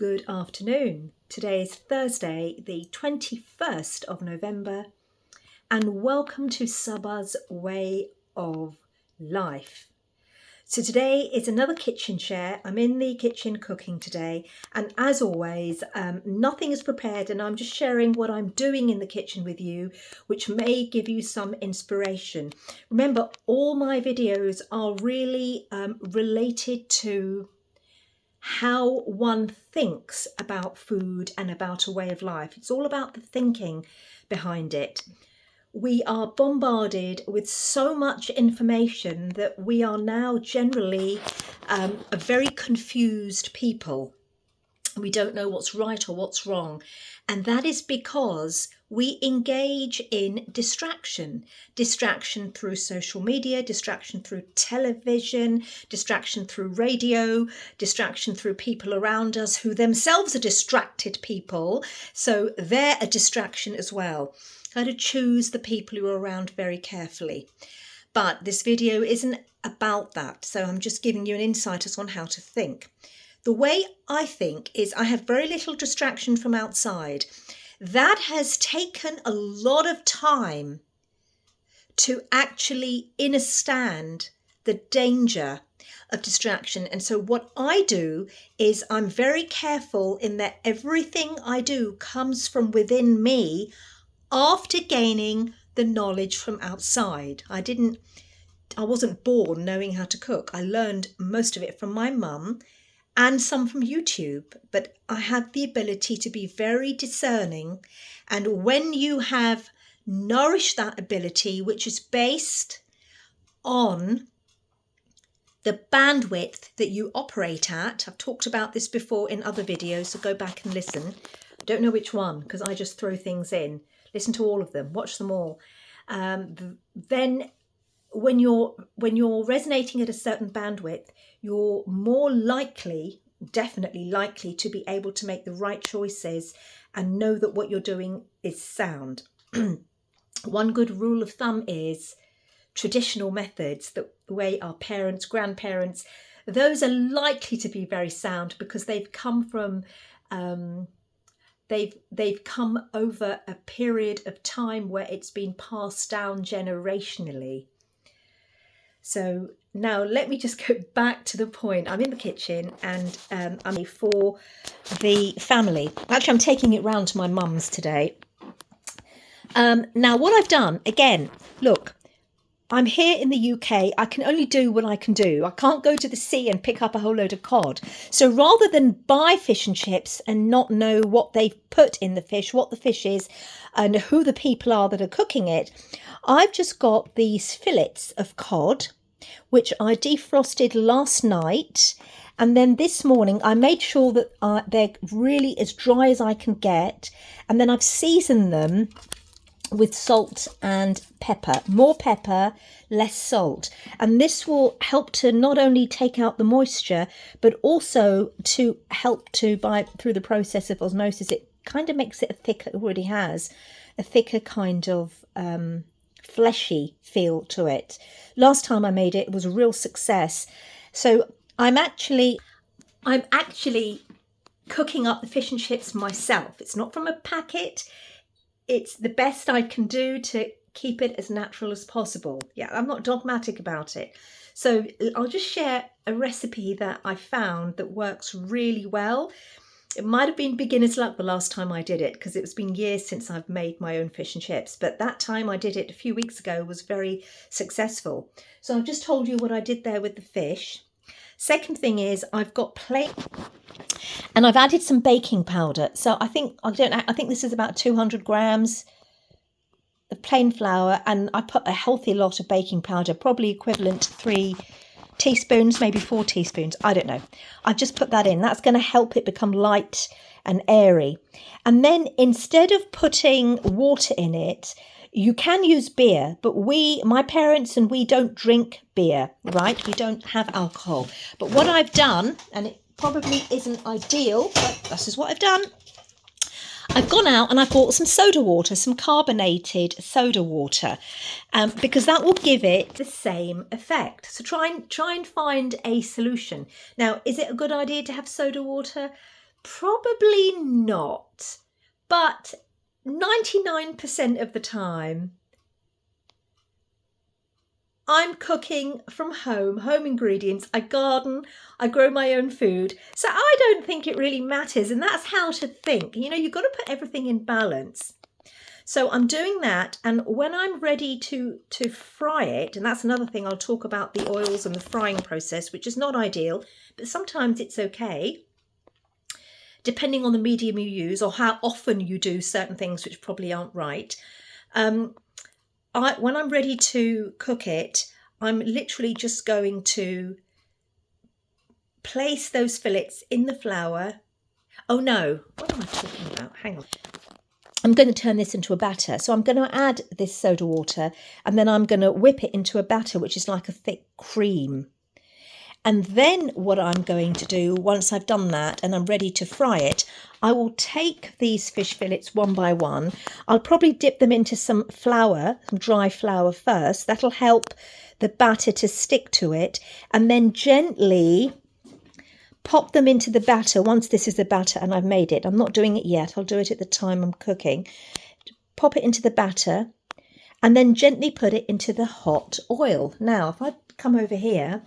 Good afternoon. Today is Thursday, the 21st of November, and welcome to Saba's Way of Life. So today is another kitchen share. I'm in the kitchen cooking today, and as always, nothing is prepared, and I'm just sharing what I'm doing in the kitchen with you, which may give you some inspiration. Remember, all my videos are really related to how one thinks about food and about a way of life. It's all about the thinking behind it. We are bombarded with so much information that we are now generally a very confused people. We don't know what's right or what's wrong. And that is because we engage in distraction through social media, distraction through television, distraction through radio, distraction through people around us who themselves are distracted people. So they're a distraction as well. Got to choose the people who are around very carefully. But this video isn't about that. So I'm just giving you an insight as on how to think. The way I think is I have very little distraction from outside. That has taken a lot of time to actually understand the danger of distraction. And so what I do is I'm very careful in that everything I do comes from within me after gaining the knowledge from outside. I wasn't born knowing how to cook. I learned most of it from my mum and some from YouTube, but I had the ability to be very discerning. And when you have nourished that ability, which is based on the bandwidth that you operate at, I've talked about this before in other videos, so go back and listen. I don't know which one because I just throw things in. Listen to all of them, watch them all. Then when you're resonating at a certain bandwidth, you're more likely, definitely likely, to be able to make the right choices and know that what you're doing is sound. One good rule of thumb is traditional methods, the way our parents, grandparents, those are likely to be very sound because they've come from they've come over a period of time where it's been passed down generationally. So now let me just go back to the point. I'm in the kitchen and I'm for the family. Actually, I'm taking it round to my mum's today. Now what I've done, again, look, I'm here in the UK. I can only do what I can do. I can't go to the sea and pick up a whole load of cod. So rather than buy fish and chips and not know what they've put in the fish, what the fish is, and who the people are that are cooking it, I've just got these fillets of cod, which I defrosted last night. And then this morning, I made sure that they're really as dry as I can get. And then I've seasoned them with salt and pepper. More pepper, less salt. And this will help to not only take out the moisture, but also to help to, through the process of osmosis, it kind of makes it a thicker, it already has, a thicker kind of fleshy feel to it. Last time I made it, it was a real success. So I'm actually cooking up the fish and chips myself. It's not from a packet. It's the best I can do to keep it as natural as possible. Yeah, I'm not dogmatic about it. So I'll just share a recipe that I found that works really well. It might have been beginner's luck the last time I did it because it's been years since I've made my own fish and chips. But that time I did it a few weeks ago was very successful. So I've just told you what I did there with the fish. Second thing is I've got plain, and I've added some baking powder. So I think this is about 200 grams of plain flour, and I put a healthy lot of baking powder, probably equivalent to 3 teaspoons, maybe 4 teaspoons. I don't know. I've just put that in. That's going to help it become light and airy. And then instead of putting water in it, you can use beer, but my parents and we don't drink beer, right? We don't have alcohol. But what I've done, and it probably isn't ideal, but this is what I've done. I've gone out and I've bought some soda water, some carbonated soda water, because that will give it the same effect. So try and find a solution. Now, is it a good idea to have soda water? Probably not, but 99% of the time I'm cooking from home ingredients. I garden, I grow my own food. So I don't think it really matters. And that's how to think. You know, you've got to put everything in balance. So I'm doing that. And when I'm ready to fry it, and that's another thing, I'll talk about the oils and the frying process, which is not ideal, but sometimes it's okay, depending on the medium you use or how often you do certain things which probably aren't right. When I'm ready to cook it, I'm literally just going to place those fillets in the flour. Oh no, what am I talking about? Hang on. I'm going to turn this into a batter. So I'm going to add this soda water and then I'm going to whip it into a batter, which is like a thick cream. And then what I'm going to do, once I've done that and I'm ready to fry it, I will take these fish fillets one by one. I'll probably dip them into some flour, some dry flour first. That'll help the batter to stick to it. And then gently pop them into the batter once this is the batter and I've made it. I'm not doing it yet. I'll do it at the time I'm cooking. Pop it into the batter and then gently put it into the hot oil. Now, if I come over here,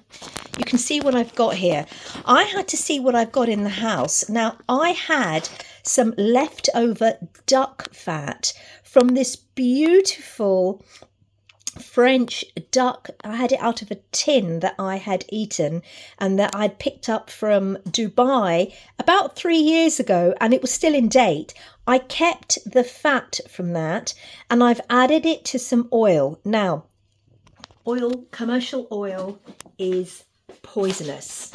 you can see what I've got here. I had to see what I've got in the house. Now, I had some leftover duck fat from this beautiful French duck. I had it out of a tin that I had eaten and that I'd picked up from Dubai about 3 years ago, and it was still in date. I kept the fat from that and I've added it to some oil. Now, commercial oil is poisonous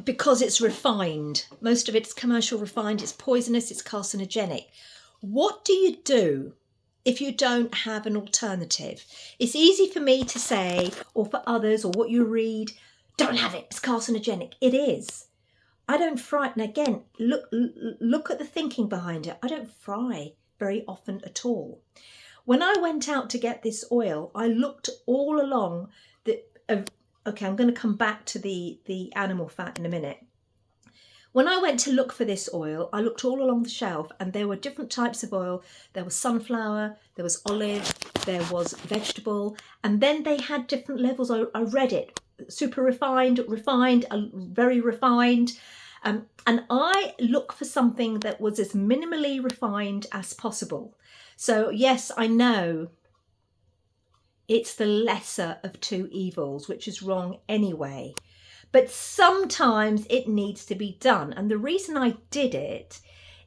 because it's refined. Most of it's commercial refined, it's poisonous, it's carcinogenic. What do you do if you don't have an alternative? It's easy for me to say, or for others, or what you read, don't have it, it's carcinogenic. It is. I don't fry, and again, look at the thinking behind it. I don't fry very often at all. When I went out to get this oil, I looked all along okay, I'm going to come back to the animal fat in a minute. When I went to look for this oil, I looked all along the shelf and there were different types of oil. There was sunflower, there was olive, there was vegetable, and then they had different levels. I read it, super refined, very refined. And I look for something that was as minimally refined as possible. So yes, I know it's the lesser of two evils, which is wrong anyway. But sometimes it needs to be done. And the reason I did it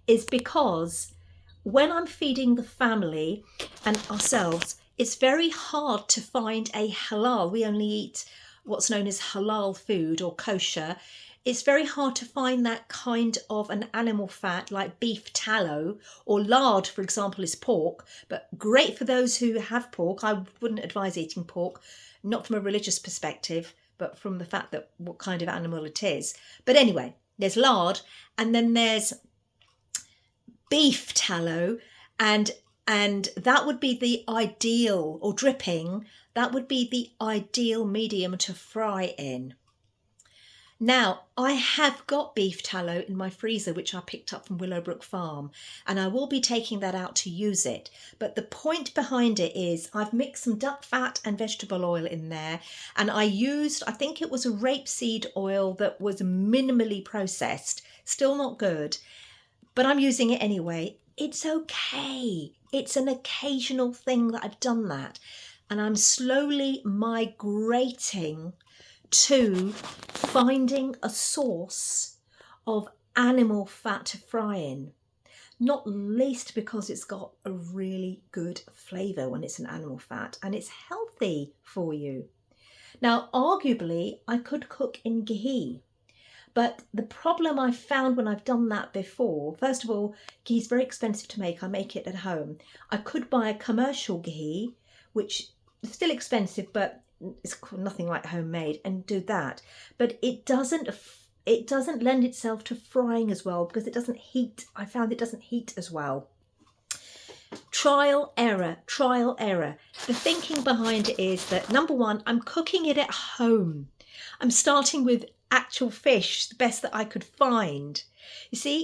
is because when I'm feeding the family and ourselves, it's very hard to find a halal. We only eat what's known as halal food or kosher. It's very hard to find that kind of an animal fat like beef tallow, or lard, for example, is pork, but great for those who have pork. I wouldn't advise eating pork, not from a religious perspective, but from the fact that what kind of animal it is. But anyway, there's lard and then there's beef tallow, and that would be the ideal, or dripping, that would be the ideal medium to fry in. Now, I have got beef tallow in my freezer, which I picked up from Willowbrook Farm, and I will be taking that out to use it. But the point behind it is I've mixed some duck fat and vegetable oil in there, and I used, I think it was a rapeseed oil that was minimally processed, still not good, but I'm using it anyway. It's okay. It's an occasional thing that I've done that, and I'm slowly migrating to finding a source of animal fat to fry in, not least because it's got a really good flavour when it's an animal fat and it's healthy for you. Now, arguably, I could cook in ghee, but the problem I've found when I've done that before, first of all, ghee is very expensive to make. I make it at home. I could buy a commercial ghee, which is still expensive, but it's nothing like homemade, and do that. But it doesn't lend itself to frying as well because it doesn't heat. I found it doesn't heat as well. Trial, error. The thinking behind it is that, number one, I'm cooking it at home. I'm starting with actual fish, the best that I could find. You see,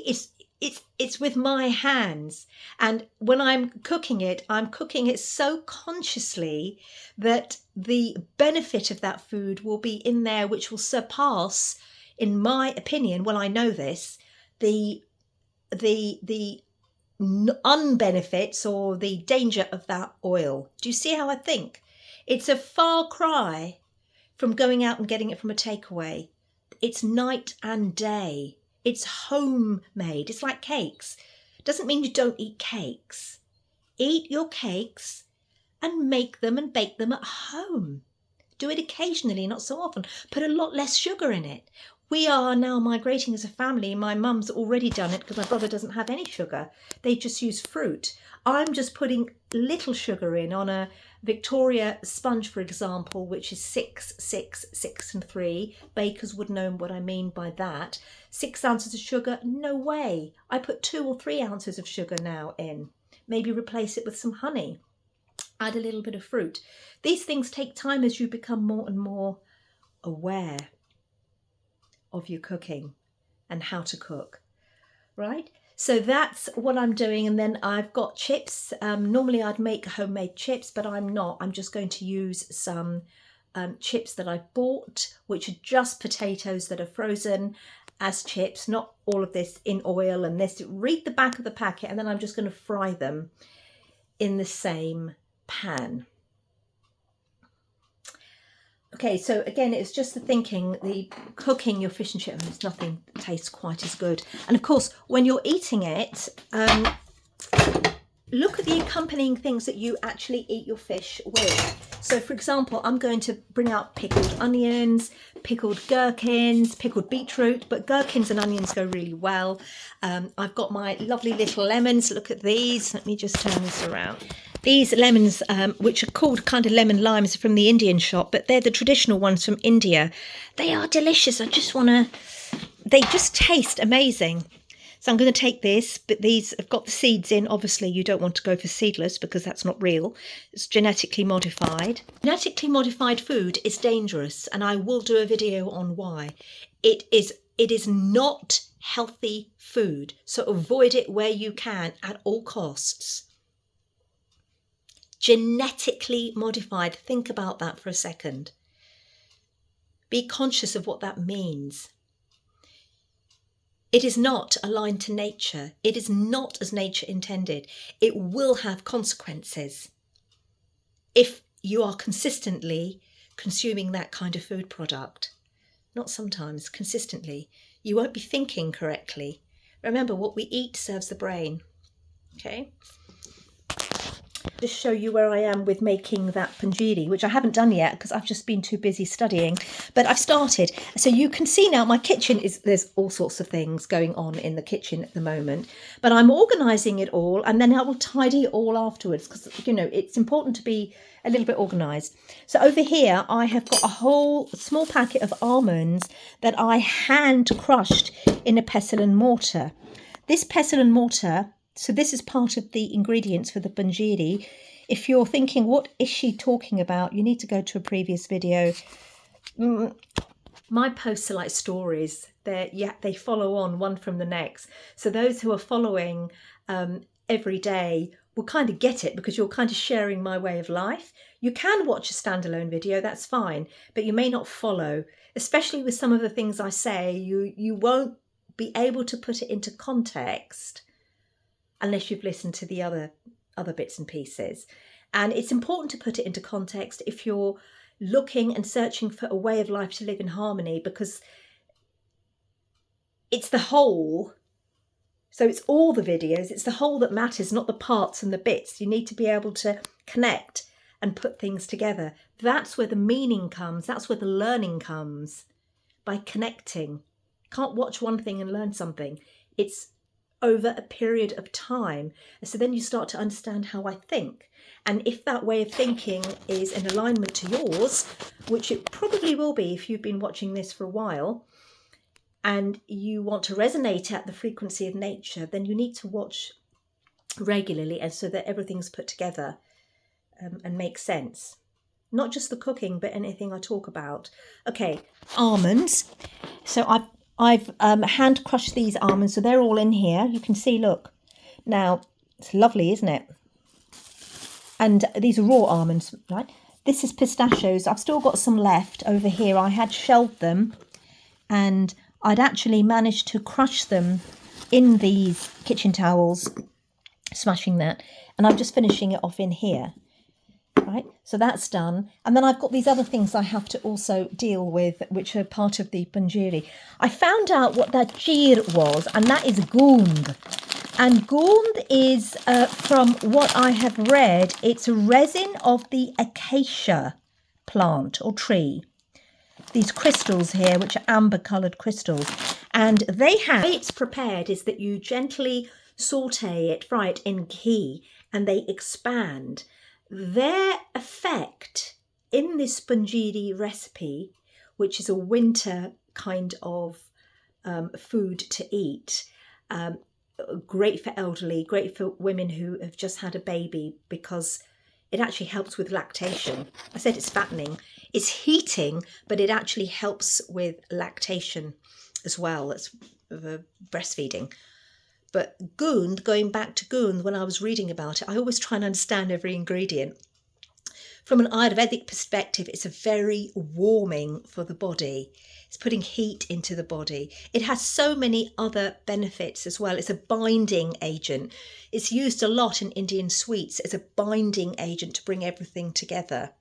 it's with my hands, and when I'm cooking it so consciously that the benefit of that food will be in there, which will surpass, in my opinion, well, I know this, the unbenefits or the danger of that oil. Do you see how I think? It's a far cry from going out and getting it from a takeaway. It's night and day. It's homemade. It's like cakes. Doesn't mean you don't eat cakes. Eat your cakes and make them and bake them at home. Do it occasionally, not so often. Put a lot less sugar in it. We are now migrating as a family. My mum's already done it because my brother doesn't have any sugar. They just use fruit. I'm just putting little sugar in on a Victoria sponge, for example, which is 6, 6, 6 and 3. Bakers would know what I mean by that. 6 ounces of sugar? No way. I put 2 or 3 ounces of sugar now in. Maybe replace it with some honey. Add a little bit of fruit. These things take time as you become more and more aware of your cooking and how to cook, right? So that's what I'm doing. And then I've got chips. Normally I'd make homemade chips, but I'm not. I'm just going to use some chips that I bought, which are just potatoes that are frozen as chips, not all of this in oil and this. Read the back of the packet, and then I'm just going to fry them in the same pan. Okay, so again, it's just the thinking, the cooking your fish and chips, nothing tastes quite as good. And of course, when you're eating it, look at the accompanying things that you actually eat your fish with. So for example, I'm going to bring out pickled onions, pickled gherkins, pickled beetroot, but gherkins and onions go really well. I've got my lovely little lemons. Look at these. Let me just turn this around. These lemons, which are called kind of lemon limes from the Indian shop, but they're the traditional ones from India. They are delicious. They just taste amazing. So I'm going to take this, but these have got the seeds in. Obviously, you don't want to go for seedless because that's not real. It's genetically modified. Genetically modified food is dangerous, and I will do a video on why. It is not healthy food, so avoid it where you can at all costs. Genetically modified. Think about that for a second. Be conscious of what that means. It is not aligned to nature. It is not as nature intended. It will have consequences if you are consistently consuming that kind of food product. Not sometimes, consistently. You won't be thinking correctly. Remember, what we eat serves the brain. Okay? Just show you where I am with making that panjiri, which I haven't done yet because I've just been too busy studying, but I've started. So you can see now my kitchen there's all sorts of things going on in the kitchen at the moment, but I'm organising it all, and then I will tidy it all afterwards because, you know, it's important to be a little bit organised. So over here I have got a whole small packet of almonds that I hand crushed in a pestle and mortar. This pestle and mortar, so this is part of the ingredients for the panjiri. If you're thinking, what is she talking about? You need to go to a previous video. My posts are like stories. They follow on one from the next. So those who are following every day will kind of get it because you're kind of sharing my way of life. You can watch a standalone video, that's fine, but you may not follow, especially with some of the things I say. You won't be able to put it into context unless you've listened to the other bits and pieces. And it's important to put it into context if you're looking and searching for a way of life to live in harmony, because it's the whole. So it's all the videos, it's the whole that matters, not the parts and the bits. You need to be able to connect and put things together. That's where the meaning comes. That's where the learning comes, by connecting. Can't watch one thing and learn something. It's over a period of time. So then you start to understand how I think. And if that way of thinking is in alignment to yours, which it probably will be if you've been watching this for a while, and you want to resonate at the frequency of nature, then you need to watch regularly, and so that everything's put together and makes sense. not just the cooking, but anything I talk about. Okay, almonds. So I've hand crushed these almonds, so they're all in here. You can see, look. Now, it's lovely, isn't it? And these are raw almonds, right? This is pistachios. I've still got some left over here. I had shelled them, and I'd actually managed to crush them in these kitchen towels, smashing that. And I'm just finishing it off in here. Right, so that's done. And then I've got these other things I have to also deal with, which are part of the panjiri. I found out what that jeer was, and that is goond. And goond is, from what I have read, it's a resin of the acacia plant or tree. These crystals here, which are amber-coloured crystals. And they have... The way it's prepared is that you gently saute it, fry it in ghee, and they expand. Their effect in this panjiri recipe, which is a winter kind of food to eat, great for elderly, great for women who have just had a baby, because it actually helps with lactation. I said it's fattening. It's heating, but it actually helps with lactation as well. It's breastfeeding. But goond, going back to goond, when I was reading about it, I always try and understand every ingredient. From an Ayurvedic perspective, it's a very warming for the body. It's putting heat into the body. It has so many other benefits as well. It's a binding agent. It's used a lot in Indian sweets as a binding agent to bring everything together.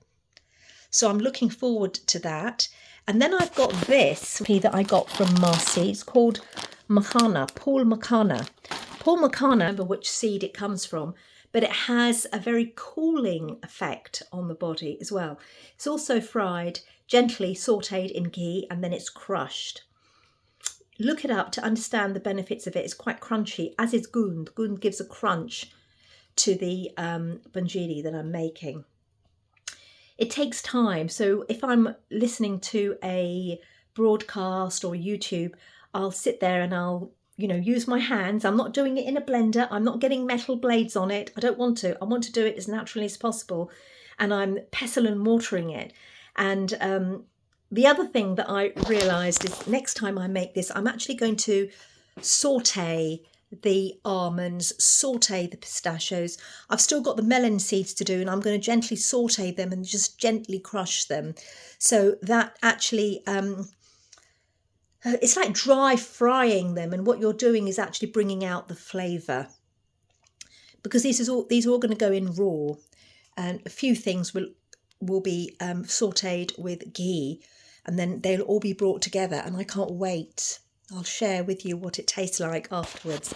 So I'm looking forward to that. And then I've got this that I got from Marcy. It's called Makhana, Paul Makhana. Paul Makhana, remember which seed it comes from, but it has a very cooling effect on the body as well. It's also fried, gently sautéed in ghee, and then it's crushed. Look it up to understand the benefits of it. It's quite crunchy, as is goond. Goond gives a crunch to the panjiri that I'm making. It takes time. So if I'm listening to a broadcast or YouTube, I'll sit there and I'll, use my hands. I'm not doing it in a blender. I'm not getting metal blades on it. I don't want to. I want to do it as naturally as possible. And I'm pestle and mortaring it. And the other thing that I realised is next time I make this, I'm actually going to saute the almonds, saute the pistachios. I've still got the melon seeds to do, and I'm going to gently saute them and just gently crush them. So that actually... it's like dry frying them, and what you're doing is actually bringing out the flavour, because these are all going to go in raw, and a few things will be sautéed with ghee, and then they'll all be brought together, and I can't wait. I'll share with you what it tastes like afterwards.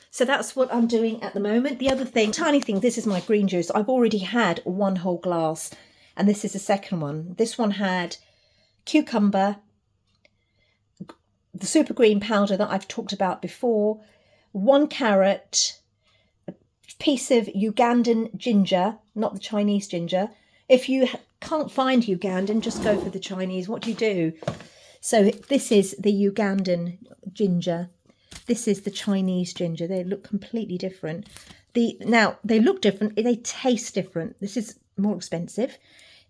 So that's what I'm doing at the moment. The other thing, tiny thing, this is my green juice. I've already had one whole glass, and this is the second one. This one had cucumber, the super green powder that I've talked about before, 1 carrot, a piece of Ugandan ginger, not the Chinese ginger. If you can't find Ugandan, just go for the Chinese. What do you do? So this is the Ugandan ginger. This is the Chinese ginger. They look completely different. Now, they look different. They taste different. This is more expensive.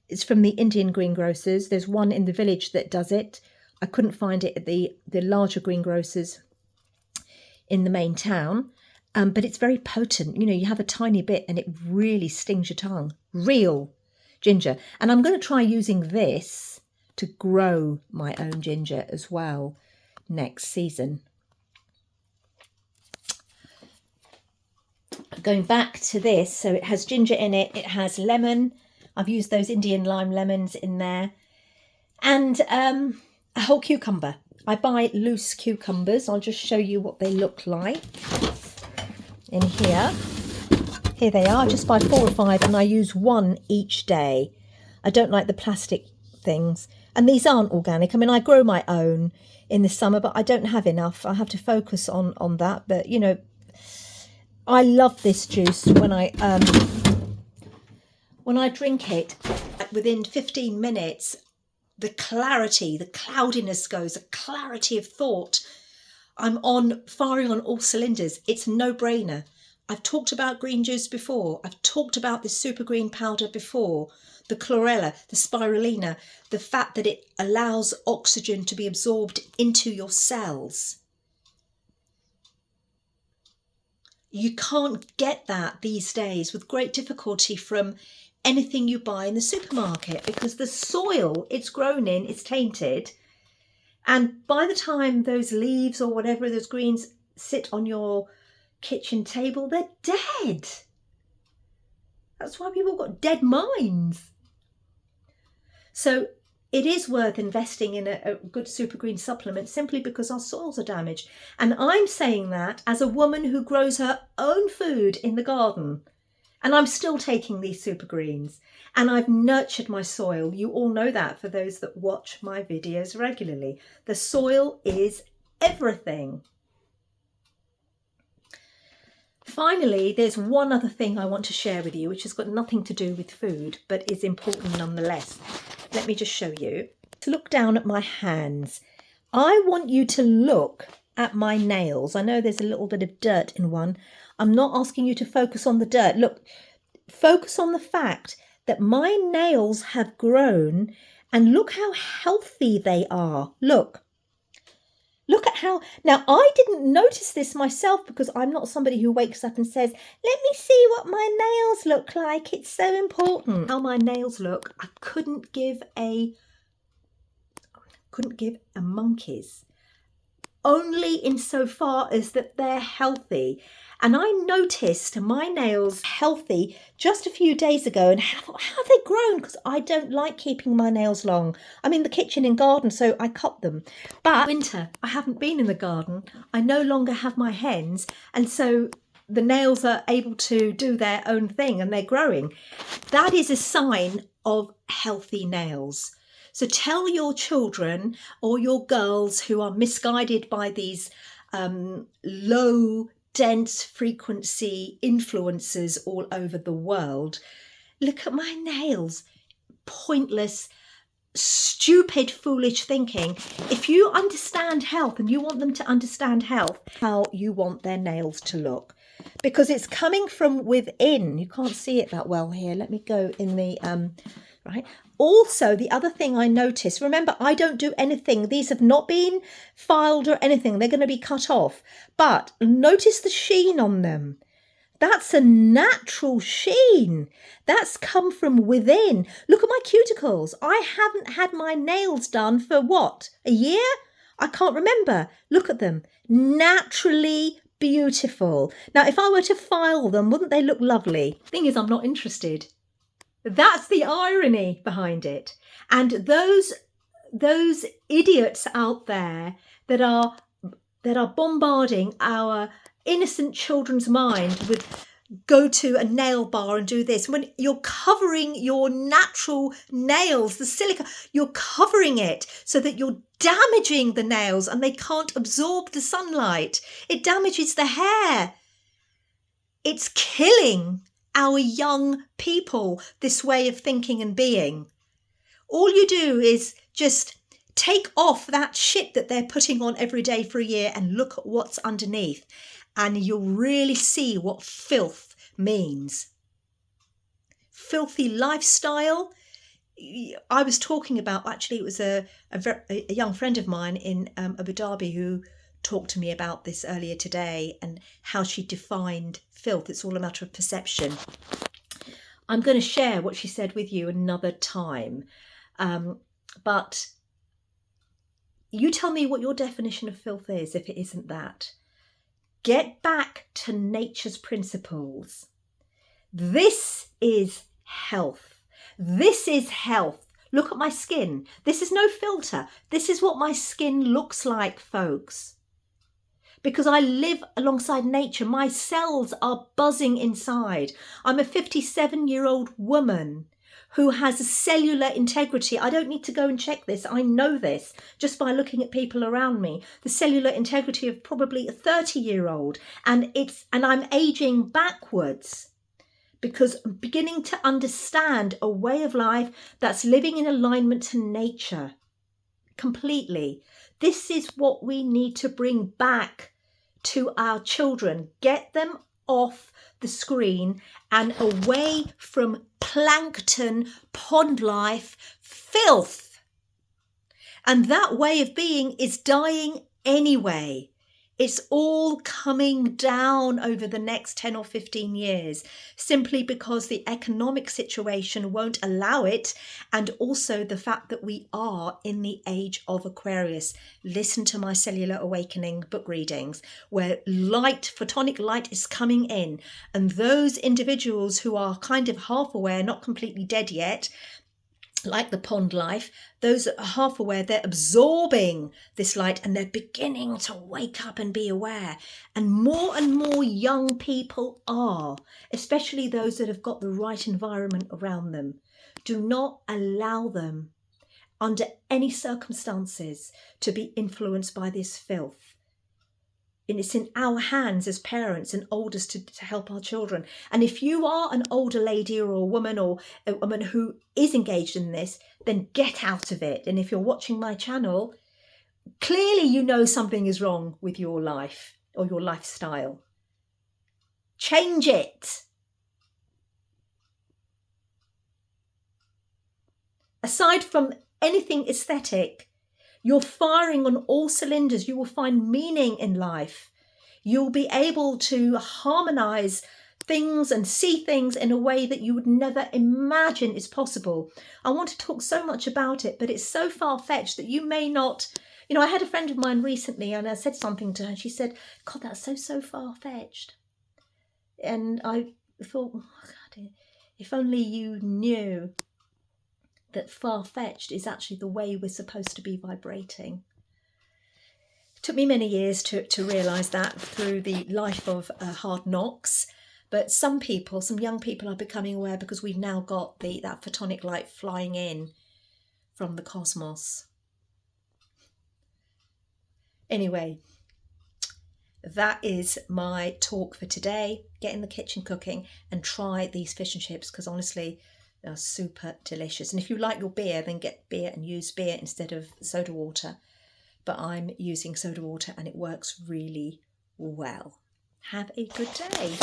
It's from the Indian greengrocers. There's one in the village that does it. I couldn't find it at the larger greengrocers in the main town, but it's very potent. You have a tiny bit and it really stings your tongue. Real ginger. And I'm going to try using this to grow my own ginger as well next season. Going back to this, so it has ginger in it. It has lemon. I've used those Indian lime lemons in there. And... a whole cucumber. I buy loose cucumbers. I'll just show you what they look like in here. Here they are. I just buy 4 or 5 and I use 1 each day. I don't like the plastic things. And these aren't organic. I mean, I grow my own in the summer, but I don't have enough. I have to focus on that. But, I love this juice when I drink it. Within 15 minutes, the clarity, the cloudiness goes, a clarity of thought. I'm firing on all cylinders. It's a no-brainer. I've talked about green juice before. I've talked about this super green powder before. The chlorella, the spirulina, the fact that it allows oxygen to be absorbed into your cells. You can't get that these days with great difficulty from anything you buy in the supermarket, because the soil it's grown in is tainted. And by the time those leaves or whatever, those greens sit on your kitchen table, they're dead. That's why people got dead minds. So it is worth investing in a good super green supplement simply because our soils are damaged. And I'm saying that as a woman who grows her own food in the garden. And I'm still taking these super greens. And I've nurtured my soil. You all know that for those that watch my videos regularly. The soil is everything. Finally, there's one other thing I want to share with you, which has got nothing to do with food, but is important nonetheless. Let me just show you. Look down at my hands. I want you to look at my nails. I know there's a little bit of dirt in one. I'm not asking you to focus on the dirt. Look, focus on the fact that my nails have grown, and look how healthy they are. Look at how, now I didn't notice this myself because I'm not somebody who wakes up and says, let me see what my nails look like. It's so important. How my nails look, I couldn't give a monkey's. Only insofar as that they're healthy. And I noticed my nails healthy just a few days ago, and how have they grown? Because I don't like keeping my nails long. I'm in the kitchen and garden, so I cut them. But winter, I haven't been in the garden. I no longer have my hens, and so the nails are able to do their own thing and they're growing. That is a sign of healthy nails. So tell your children or your girls who are misguided by these low dense frequency influencers all over the world, look at my nails. Pointless, stupid, foolish thinking. If you understand health and you want them to understand health, how you want their nails to look, because it's coming from within. You can't see it that well here. Let me go in the right. Also, the other thing I noticed, remember, I don't do anything. These have not been filed or anything. They're going to be cut off. But notice the sheen on them. That's a natural sheen. That's come from within. Look at my cuticles. I haven't had my nails done for what? A year? I can't remember. Look at them. Naturally beautiful. Now, if I were to file them, wouldn't they look lovely? Thing is, I'm not interested. That's the irony behind it. And those idiots out there that are bombarding our innocent children's mind with go to a nail bar and do this, when you're covering your natural nails, the silica, you're covering it so that you're damaging the nails and they can't absorb the sunlight. It damages the hair. It's killing our young people, this way of thinking and being. All you do is just take off that shit that they're putting on every day for a year and look at what's underneath, and you'll really see what filth means. Filthy lifestyle. I was talking about, actually it was a young friend of mine in Abu Dhabi who talked to me about this earlier today, and how she defined filth. It's all a matter of perception. I'm going to share what she said with you another time. But you tell me what your definition of filth is, if it isn't that. Get back to nature's principles. This is health. This is health. Look at my skin. This is no filter. This is what my skin looks like, folks. Because I live alongside nature. My cells are buzzing inside. I'm a 57-year-old woman who has a cellular integrity. I don't need to go and check this. I know this just by looking at people around me. The cellular integrity of probably a 30-year-old. And I'm aging backwards because I'm beginning to understand a way of life that's living in alignment to nature completely. This is what we need to bring back to our children. Get them off the screen and away from plankton, pond life, filth. And that way of being is dying anyway. It's all coming down over the next 10 or 15 years, simply because the economic situation won't allow it, and also the fact that we are in the age of Aquarius. Listen to my Cellular Awakening book readings, where light, photonic light, is coming in, and those individuals who are kind of half aware, not completely dead yet, like the pond life, those that are half aware, they're absorbing this light and they're beginning to wake up and be aware. And more young people are, especially those that have got the right environment around them. Do not allow them, under any circumstances, to be influenced by this filth. And it's in our hands as parents and elders to help our children. And if you are an older lady or a woman who is engaged in this, then get out of it. And if you're watching my channel, clearly you know something is wrong with your life or your lifestyle. Change it. Aside from anything aesthetic, you're firing on all cylinders. You will find meaning in life. You'll be able to harmonize things and see things in a way that you would never imagine is possible. I want to talk so much about it, but it's so far-fetched that you may not... You know, I had a friend of mine recently and I said something to her and she said, God, that's so far-fetched. And I thought, oh, God, if only you knew that far-fetched is actually the way we're supposed to be vibrating. It took me many years to realise that through the life of Hard Knocks, but some young people are becoming aware because we've now got that photonic light flying in from the cosmos. Anyway, that is my talk for today. Get in the kitchen cooking and try these fish and chips, because honestly, they're super delicious. And if you like your beer, then get beer and use beer instead of soda water. But I'm using soda water and it works really well. Have a good day.